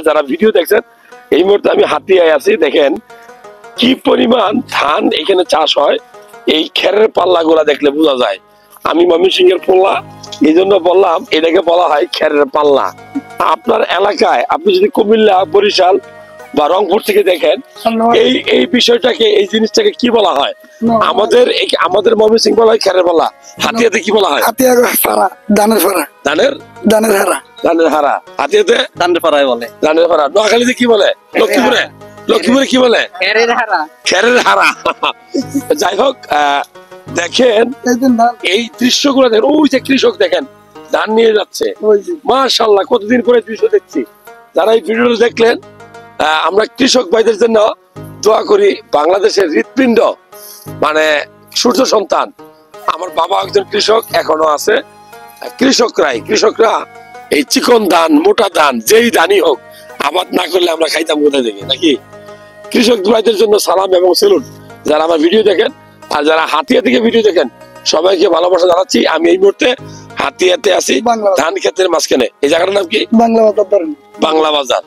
যারা ভিডিও দেখছেন এই মুহূর্তে আমি হাতিয়ায় আছি, দেখেন কি পরিমাণ ধান এখানে চাষ হয়। এই খেরের পাল্লা গুলা দেখলে বোঝা যায়। আমি ময়মনসিংহের পোল্লা, এই জন্য বললাম এটাকে বলা হয় খেরের পাল্লা। আপনার এলাকায় আপনি যদি কুমিল্লা, বরিশাল বা রংপুর থেকে দেখেন এই বিষয়টাকে, এই জিনিসটাকে কি বলা হয়? আমাদের ময়মনসিংহ বলা হয় খেরের পাল্লা। হাতিয়াতে কি বলা হয়? ধানের ফাড়া। ধানের হারা। ধানের হারা। হাতিয়াতে ধানের ফাড়াই বলে। ধানের হারা। নোয়াখালীতে কি বলে? লক্ষ্মীপুরে কি বলে? খেরের হারা। যাই হোক, দেখেন এই দৃশ্যগুলো দেখেন। ওই যে কৃষক দেখেন ধান নিয়ে যাচ্ছে, মাশাআল্লাহ। কতদিন পরে দৃশ্য দেখছি। যারা এই ভিডিওটা দেখলেন, আমরা কৃষক ভাইদের জন্য দোয়া করি। বাংলাদেশের হৃৎপিণ্ড মানে সূর্য সন্তান। আমার বাবা একজন কৃষক, এখনো আছে। কৃষকরা এই চিকন ধান, মোটা ধান, যেই ধানই হোক, আবাদ না করলে আমরা খাইতাম কোথায় থেকে, নাকি? কৃষক ভাইদের জন্য সালাম এবং সেলুট। যারা আমার ভিডিও দেখেন আর যারা হাতিয়া থেকে ভিডিও দেখেন, সবাইকে ভালোবাসা জানাচ্ছি। আমি এই মুহূর্তে হাতিয়াতে আছি, ধান ক্ষেতের মাঝখানে। এই জায়গাটার নাম কি? বাংলা বাজার।